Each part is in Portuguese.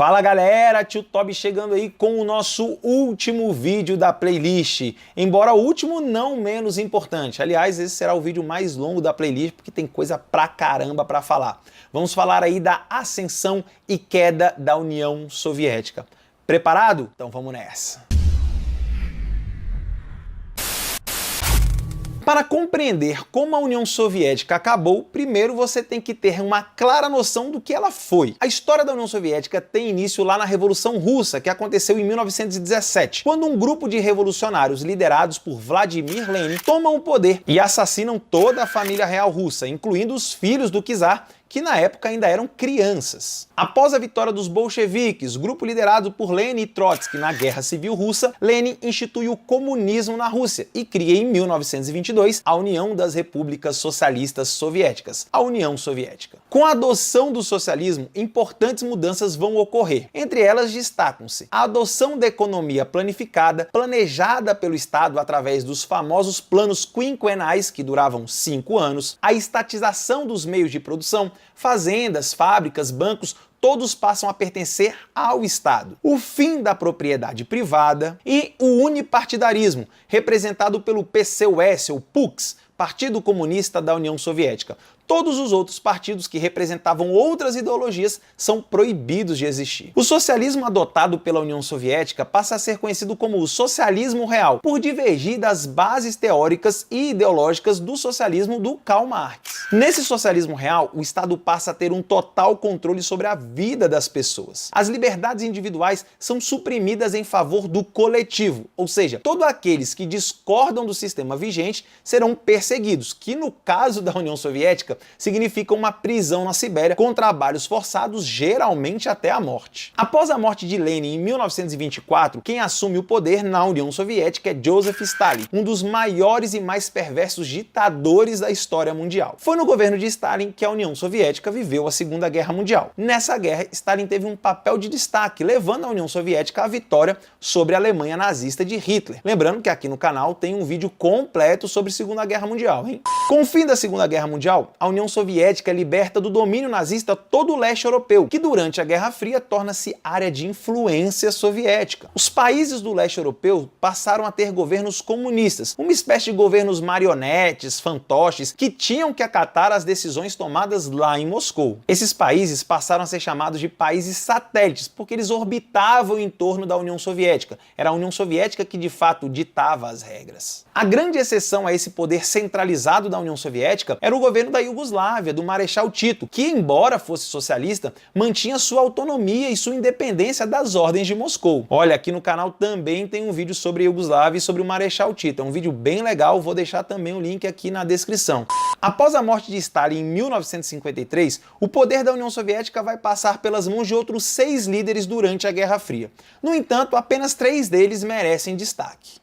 Fala galera, Tio Tobi chegando aí com o nosso último vídeo da playlist. Embora o último não menos importante. Aliás, esse será o vídeo mais longo da playlist porque tem coisa pra caramba pra falar. Vamos falar aí da ascensão e queda da União Soviética. Preparado? Então vamos nessa. Para compreender como a União Soviética acabou, primeiro você tem que ter uma clara noção do que ela foi. A história da União Soviética tem início lá na Revolução Russa, que aconteceu em 1917, quando um grupo de revolucionários liderados por Vladimir Lenin tomam o poder e assassinam toda a família real russa, incluindo os filhos do czar, que na época ainda eram crianças. Após a vitória dos bolcheviques, grupo liderado por Lenin e Trotsky na Guerra Civil Russa, Lenin instituiu o comunismo na Rússia e cria em 1922 a União das Repúblicas Socialistas Soviéticas, a União Soviética. Com a adoção do socialismo, importantes mudanças vão ocorrer. Entre elas destacam-se a adoção da economia planificada, planejada pelo Estado através dos famosos planos quinquenais, que duravam 5 anos, a estatização dos meios de produção, fazendas, fábricas, bancos, todos passam a pertencer ao Estado. O fim da propriedade privada e o unipartidarismo, representado pelo PCUS, ou PUX, Partido Comunista da União Soviética. Todos os outros partidos que representavam outras ideologias são proibidos de existir. O socialismo adotado pela União Soviética passa a ser conhecido como o socialismo real, por divergir das bases teóricas e ideológicas do socialismo do Karl Marx. Nesse socialismo real, o Estado passa a ter um total controle sobre a vida das pessoas. As liberdades individuais são suprimidas em favor do coletivo, ou seja, todos aqueles que discordam do sistema vigente serão perseguidos, que no caso da União Soviética significa uma prisão na Sibéria com trabalhos forçados, geralmente até a morte. Após a morte de Lenin em 1924, quem assume o poder na União Soviética é Joseph Stalin, um dos maiores e mais perversos ditadores da história mundial. Foi no governo de Stalin que a União Soviética viveu a Segunda Guerra Mundial. Nessa guerra, Stalin teve um papel de destaque, levando a União Soviética à vitória sobre a Alemanha nazista de Hitler. Lembrando que aqui no canal tem um vídeo completo sobre a Segunda Guerra Mundial, hein? Com o fim da Segunda Guerra Mundial, a União Soviética liberta do domínio nazista todo o leste europeu, que durante a Guerra Fria torna-se área de influência soviética. Os países do leste europeu passaram a ter governos comunistas, uma espécie de governos marionetes, fantoches, que tinham que acatar as decisões tomadas lá em Moscou. Esses países passaram a ser chamados de países satélites, porque eles orbitavam em torno da União Soviética. Era a União Soviética que de fato ditava as regras. A grande exceção a esse poder centralizado da União Soviética era o governo da Iugoslávia, do Marechal Tito, que, embora fosse socialista, mantinha sua autonomia e sua independência das ordens de Moscou. Olha, aqui no canal também tem um vídeo sobre a Iugoslávia e sobre o Marechal Tito. É um vídeo bem legal, vou deixar também o link aqui na descrição. Após a morte de Stalin em 1953, o poder da União Soviética vai passar pelas mãos de outros 6 líderes durante a Guerra Fria. No entanto, apenas 3 deles merecem destaque.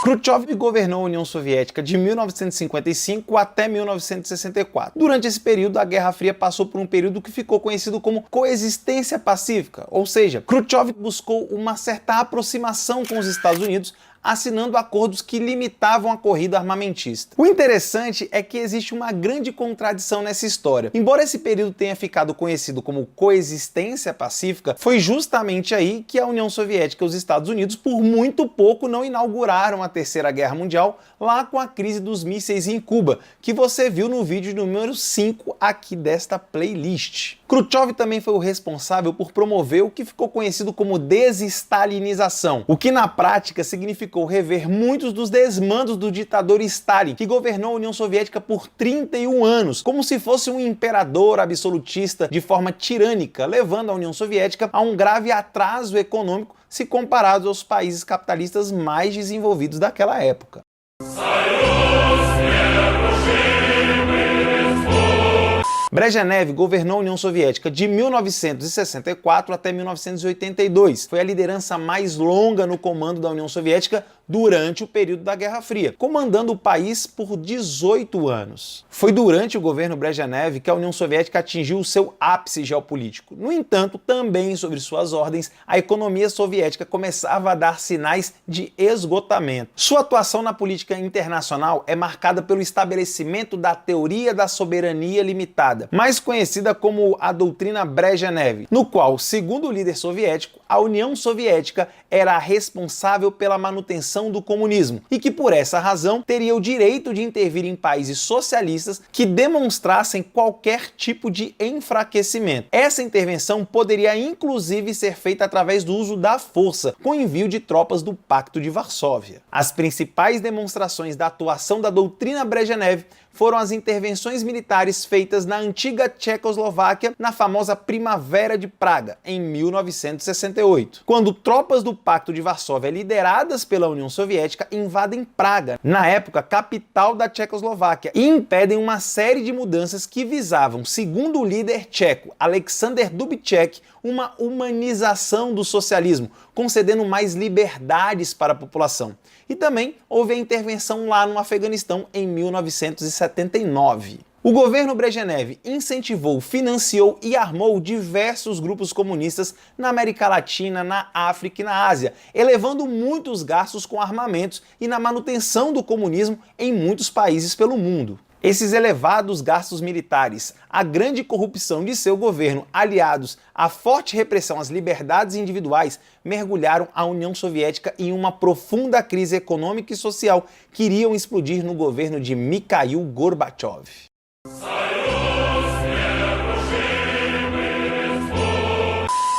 Khrushchev governou a União Soviética de 1955 até 1964. Durante esse período, a Guerra Fria passou por um período que ficou conhecido como coexistência pacífica, ou seja, Khrushchev buscou uma certa aproximação com os Estados Unidos, assinando acordos que limitavam a corrida armamentista. O interessante é que existe uma grande contradição nessa história. Embora esse período tenha ficado conhecido como coexistência pacífica, foi justamente aí que a União Soviética e os Estados Unidos por muito pouco não inauguraram a Terceira Guerra Mundial, lá com a crise dos mísseis em Cuba, que você viu no vídeo número 5 aqui desta playlist. Khrushchev também foi o responsável por promover o que ficou conhecido como desestalinização, o que na prática significou rever muitos dos desmandos do ditador Stalin, que governou a União Soviética por 31 anos, como se fosse um imperador absolutista de forma tirânica, levando a União Soviética a um grave atraso econômico se comparado aos países capitalistas mais desenvolvidos daquela época. Brezhnev governou a União Soviética de 1964 até 1982. Foi a liderança mais longa no comando da União Soviética durante o período da Guerra Fria, comandando o país por 18 anos. Foi durante o governo Brezhnev que a União Soviética atingiu o seu ápice geopolítico. No entanto, também sob suas ordens, a economia soviética começava a dar sinais de esgotamento. Sua atuação na política internacional é marcada pelo estabelecimento da teoria da soberania limitada, mais conhecida como a doutrina Brezhnev, no qual, segundo o líder soviético, a União Soviética era a responsável pela manutenção do comunismo e que, por essa razão, teria o direito de intervir em países socialistas que demonstrassem qualquer tipo de enfraquecimento. Essa intervenção poderia inclusive ser feita através do uso da força, com envio de tropas do Pacto de Varsóvia. As principais demonstrações da atuação da doutrina Brezhnev foram as intervenções militares feitas na antiga Tchecoslováquia na famosa Primavera de Praga, em 1968, quando tropas do Pacto de Varsóvia, lideradas pela União Soviética, invadem Praga, na época capital da Tchecoslováquia, e impedem uma série de mudanças que visavam, segundo o líder tcheco Alexander Dubček, uma humanização do socialismo, concedendo mais liberdades para a população. E também houve a intervenção lá no Afeganistão em 1979. O governo Brezhnev incentivou, financiou e armou diversos grupos comunistas na América Latina, na África e na Ásia, elevando muitos gastos com armamentos e na manutenção do comunismo em muitos países pelo mundo. Esses elevados gastos militares, a grande corrupção de seu governo, aliados à forte repressão às liberdades individuais, mergulharam a União Soviética em uma profunda crise econômica e social que iriam explodir no governo de Mikhail Gorbachev.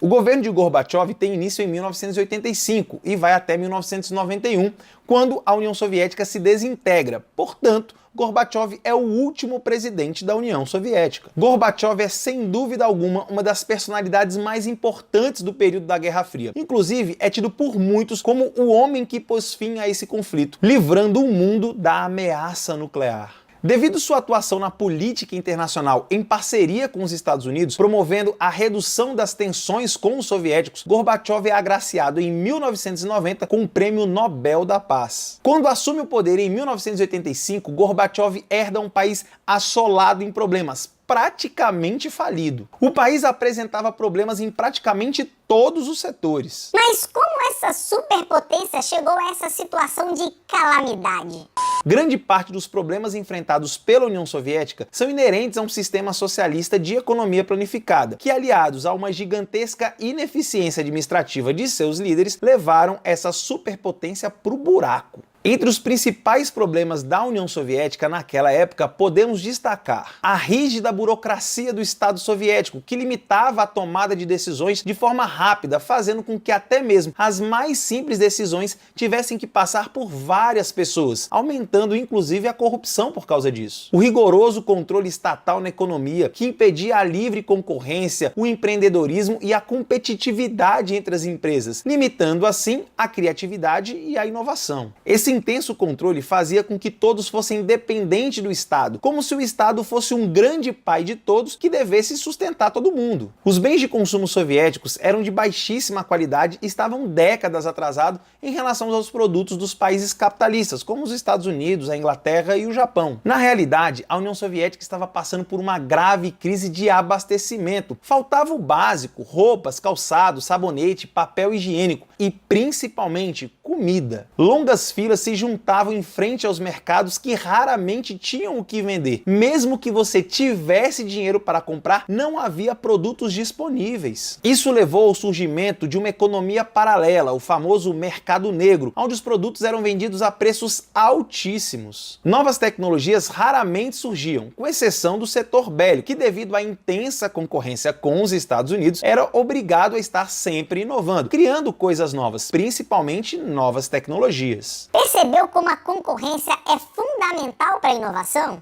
O governo de Gorbachev tem início em 1985 e vai até 1991, quando a União Soviética se desintegra. Portanto, Gorbachev é o último presidente da União Soviética. Gorbachev é, sem dúvida alguma, uma das personalidades mais importantes do período da Guerra Fria. Inclusive, é tido por muitos como o homem que pôs fim a esse conflito, livrando o mundo da ameaça nuclear. Devido sua atuação na política internacional em parceria com os Estados Unidos, promovendo a redução das tensões com os soviéticos, Gorbachev é agraciado em 1990 com o Prêmio Nobel da Paz. Quando assume o poder em 1985, Gorbachev herda um país assolado em problemas, praticamente falido. O país apresentava problemas em praticamente todos os setores. Mas como essa superpotência chegou a essa situação de calamidade? Grande parte dos problemas enfrentados pela União Soviética são inerentes a um sistema socialista de economia planificada, que, aliados a uma gigantesca ineficiência administrativa de seus líderes, levaram essa superpotência para o buraco. Entre os principais problemas da União Soviética naquela época, podemos destacar a rígida burocracia do Estado soviético, que limitava a tomada de decisões de forma rápida, fazendo com que até mesmo as mais simples decisões tivessem que passar por várias pessoas, aumentando inclusive a corrupção por causa disso. O rigoroso controle estatal na economia, que impedia a livre concorrência, o empreendedorismo e a competitividade entre as empresas, limitando assim a criatividade e a inovação. Esse intenso controle fazia com que todos fossem dependentes do Estado, como se o Estado fosse um grande pai de todos que devesse sustentar todo mundo. Os bens de consumo soviéticos eram de baixíssima qualidade e estavam décadas atrasados em relação aos produtos dos países capitalistas, como os Estados Unidos, a Inglaterra e o Japão. Na realidade, a União Soviética estava passando por uma grave crise de abastecimento. Faltava o básico: roupas, calçados, sabonete, papel higiênico e, principalmente, comida. Longas filas se juntavam em frente aos mercados que raramente tinham o que vender. Mesmo que você tivesse dinheiro para comprar, não havia produtos disponíveis. Isso levou ao surgimento de uma economia paralela, o famoso mercado negro, onde os produtos eram vendidos a preços altíssimos. Novas tecnologias raramente surgiam, com exceção do setor bélico, que, devido à intensa concorrência com os Estados Unidos, era obrigado a estar sempre inovando, criando coisas novas, principalmente novas tecnologias. Percebeu como a concorrência é fundamental para a inovação?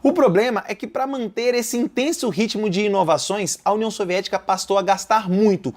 O problema é que, para manter esse intenso ritmo de inovações, a União Soviética passou a gastar muito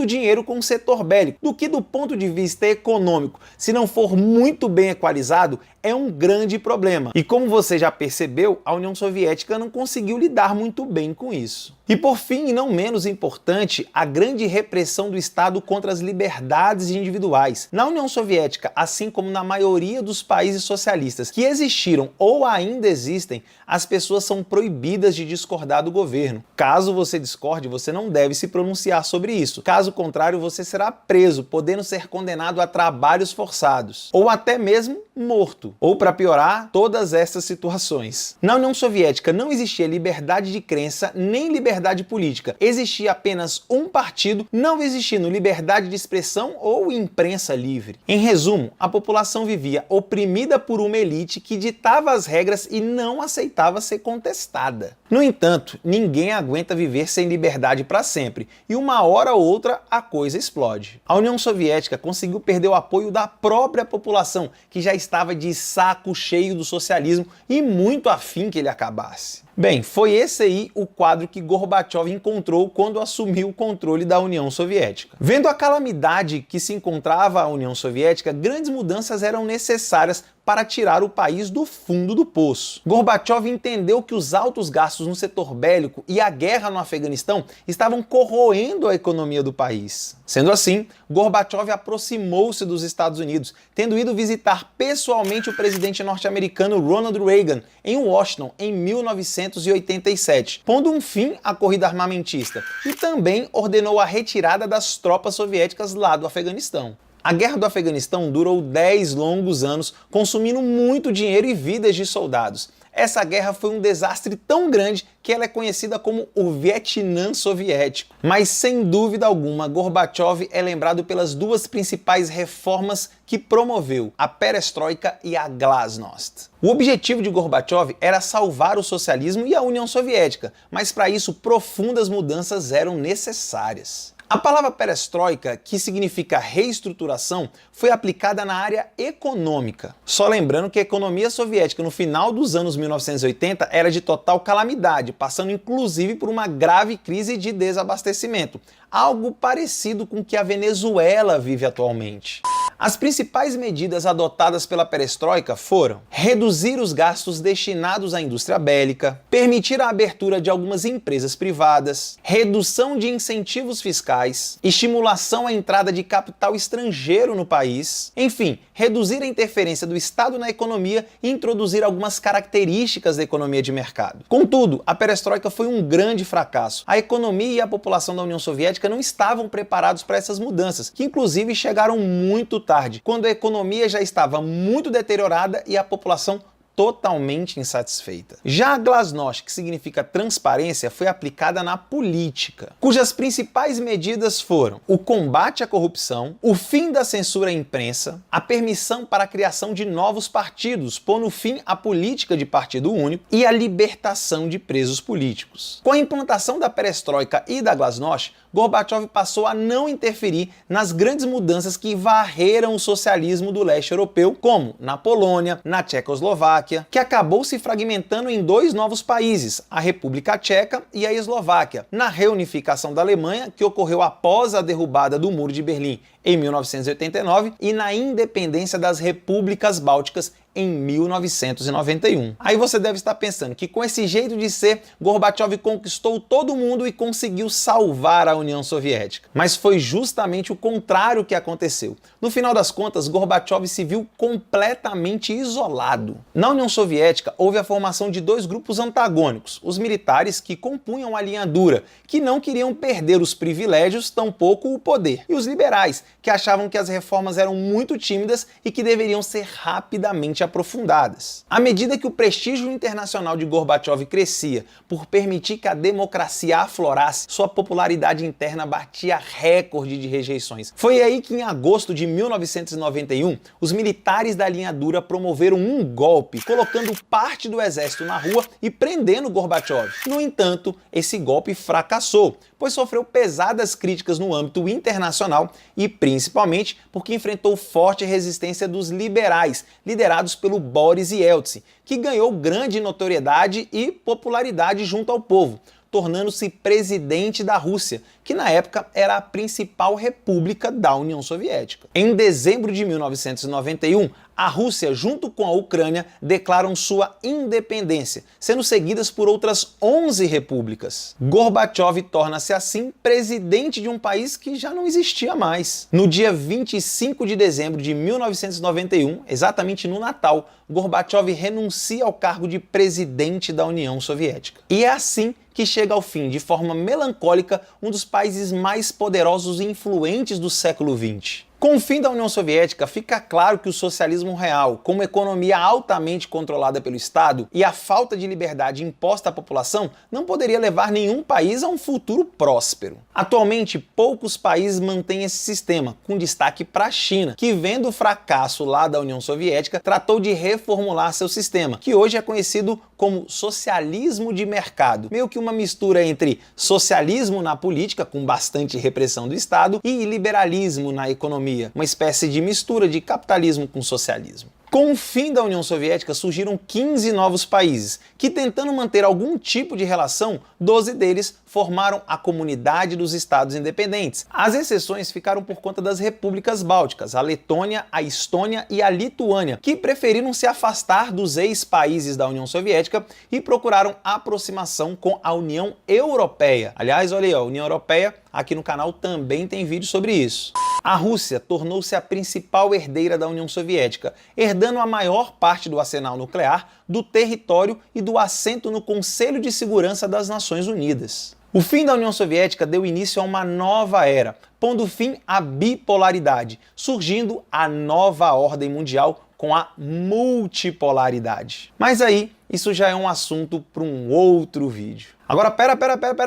dinheiro com o setor bélico, do que, do ponto de vista econômico, se não for muito bem equalizado, é um grande problema. E como você já percebeu, a União Soviética não conseguiu lidar muito bem com isso. E por fim, e não menos importante, a grande repressão do Estado contra as liberdades individuais. Na União Soviética, assim como na maioria dos países socialistas que existiram ou ainda existem, as pessoas são proibidas de discordar do governo. Caso você discorde, você não deve se pronunciar sobre isso. Caso contrário, você será preso, podendo ser condenado a trabalhos forçados, ou até mesmo morto. Ou, para piorar, todas essas situações. Na União Soviética não existia liberdade de crença nem liberdade política. Existia apenas um partido, não existindo liberdade de expressão ou imprensa livre. Em resumo, a população vivia oprimida por uma elite que ditava as regras e não aceitava ser contestada. No entanto, ninguém aguenta viver sem liberdade para sempre, e uma hora ou outra a coisa explode. A União Soviética conseguiu perder o apoio da própria população, que já estava de saco cheio do socialismo e muito afim que ele acabasse. Bem, foi esse aí o quadro que Gorbachev encontrou quando assumiu o controle da União Soviética. Vendo a calamidade que se encontrava a União Soviética, grandes mudanças eram necessárias para tirar o país do fundo do poço. Gorbachev entendeu que os altos gastos no setor bélico e a guerra no Afeganistão estavam corroendo a economia do país. Sendo assim, Gorbachev aproximou-se dos Estados Unidos, tendo ido visitar pessoalmente o presidente norte-americano Ronald Reagan em Washington em 1987, pondo um fim à corrida armamentista, e também ordenou a retirada das tropas soviéticas lá do Afeganistão. A guerra do Afeganistão durou 10 longos anos, consumindo muito dinheiro e vidas de soldados. Essa guerra foi um desastre tão grande que ela é conhecida como o Vietnã Soviético. Mas sem dúvida alguma, Gorbachev é lembrado pelas duas principais reformas que promoveu, a Perestroika e a Glasnost. O objetivo de Gorbachev era salvar o socialismo e a União Soviética, mas para isso profundas mudanças eram necessárias. A palavra perestroika, que significa reestruturação, foi aplicada na área econômica. Só lembrando que a economia soviética no final dos anos 1980 era de total calamidade, passando inclusive por uma grave crise de desabastecimento, algo parecido com o que a Venezuela vive atualmente. As principais medidas adotadas pela perestroika foram reduzir os gastos destinados à indústria bélica, permitir a abertura de algumas empresas privadas, redução de incentivos fiscais, estimulação à entrada de capital estrangeiro no país, enfim, reduzir a interferência do Estado na economia e introduzir algumas características da economia de mercado. Contudo, a perestroika foi um grande fracasso. A economia e a população da União Soviética não estavam preparados para essas mudanças, que inclusive chegaram muito tarde, quando a economia já estava muito deteriorada e a população totalmente insatisfeita. Já a Glasnost, que significa transparência, foi aplicada na política, cujas principais medidas foram o combate à corrupção, o fim da censura à imprensa, a permissão para a criação de novos partidos, pondo fim à política de partido único, e a libertação de presos políticos. Com a implantação da perestroika e da Glasnost, Gorbachev passou a não interferir nas grandes mudanças que varreram o socialismo do leste europeu, como na Polônia, na Tchecoslováquia, que acabou se fragmentando em dois novos países, a República Tcheca e a Eslováquia, na reunificação da Alemanha, que ocorreu após a derrubada do Muro de Berlim em 1989, e na independência das repúblicas bálticas em 1991. Aí você deve estar pensando que com esse jeito de ser, Gorbachev conquistou todo mundo e conseguiu salvar a União Soviética. Mas foi justamente o contrário que aconteceu. No final das contas, Gorbachev se viu completamente isolado. Na União Soviética, houve a formação de dois grupos antagônicos, os militares, que compunham a linha dura, que não queriam perder os privilégios, tampouco o poder, e os liberais, que achavam que as reformas eram muito tímidas e que deveriam ser rapidamente aprofundadas. À medida que o prestígio internacional de Gorbachev crescia por permitir que a democracia aflorasse, sua popularidade interna batia recorde de rejeições. Foi aí que, em agosto de 1991, os militares da linha dura promoveram um golpe, colocando parte do exército na rua e prendendo Gorbachev. No entanto, esse golpe fracassou, pois sofreu pesadas críticas no âmbito internacional e principalmente porque enfrentou forte resistência dos liberais, liderados pelo Boris Yeltsin, que ganhou grande notoriedade e popularidade junto ao povo, tornando-se presidente da Rússia, que na época era a principal república da União Soviética. Em dezembro de 1991, A Rússia, junto com a Ucrânia, declaram sua independência, sendo seguidas por outras 11 repúblicas. Gorbachev torna-se assim presidente de um país que já não existia mais. No dia 25 de dezembro de 1991, exatamente no Natal, Gorbachev renuncia ao cargo de presidente da União Soviética. E é assim que chega ao fim, de forma melancólica, um dos países mais poderosos e influentes do século XX. Com o fim da União Soviética, fica claro que o socialismo real, com uma economia altamente controlada pelo Estado e a falta de liberdade imposta à população, não poderia levar nenhum país a um futuro próspero. Atualmente, poucos países mantêm esse sistema, com destaque para a China, que, vendo o fracasso lá da União Soviética, tratou de reformular seu sistema, que hoje é conhecido como socialismo de mercado, meio que uma mistura entre socialismo na política, com bastante repressão do Estado, e liberalismo na economia, uma espécie de mistura de capitalismo com socialismo. Com o fim da União Soviética, surgiram 15 novos países, que, tentando manter algum tipo de relação, 12 deles formaram a Comunidade dos Estados Independentes. As exceções ficaram por conta das repúblicas bálticas, a Letônia, a Estônia e a Lituânia, que preferiram se afastar dos ex-países da União Soviética e procuraram aproximação com a União Europeia. Aliás, olha aí, a União Europeia, aqui no canal também tem vídeo sobre isso. A Rússia tornou-se a principal herdeira da União Soviética, herdando a maior parte do arsenal nuclear, do território e do assento no Conselho de Segurança das Nações Unidas. O fim da União Soviética deu início a uma nova era, pondo fim à bipolaridade, surgindo a nova ordem mundial com a multipolaridade. Mas aí, isso já é um assunto para um outro vídeo. Agora, pera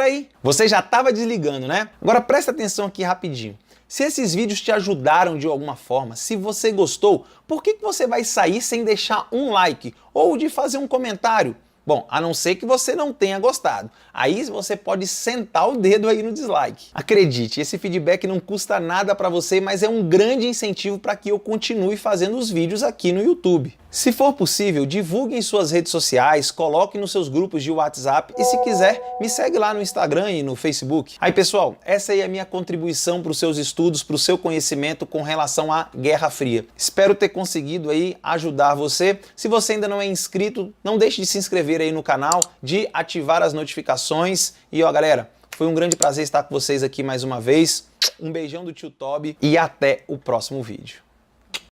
aí. Você já estava desligando, né? Agora presta atenção aqui rapidinho. Se esses vídeos te ajudaram de alguma forma, se você gostou, por que você vai sair sem deixar um like ou de fazer um comentário? Bom, a não ser que você não tenha gostado. Aí você pode sentar o dedo aí no dislike. Acredite, esse feedback não custa nada para você, mas é um grande incentivo para que eu continue fazendo os vídeos aqui no YouTube. Se for possível, divulgue em suas redes sociais, coloque nos seus grupos de WhatsApp e, se quiser, me segue lá no Instagram e no Facebook. Aí, pessoal, essa aí é a minha contribuição para os seus estudos, para o seu conhecimento com relação à Guerra Fria. Espero ter conseguido aí ajudar você. Se você ainda não é inscrito, não deixe de se inscrever aí no canal, de ativar as notificações. E ó, galera, foi um grande prazer estar com vocês aqui mais uma vez. Um beijão do tio Toby e até o próximo vídeo.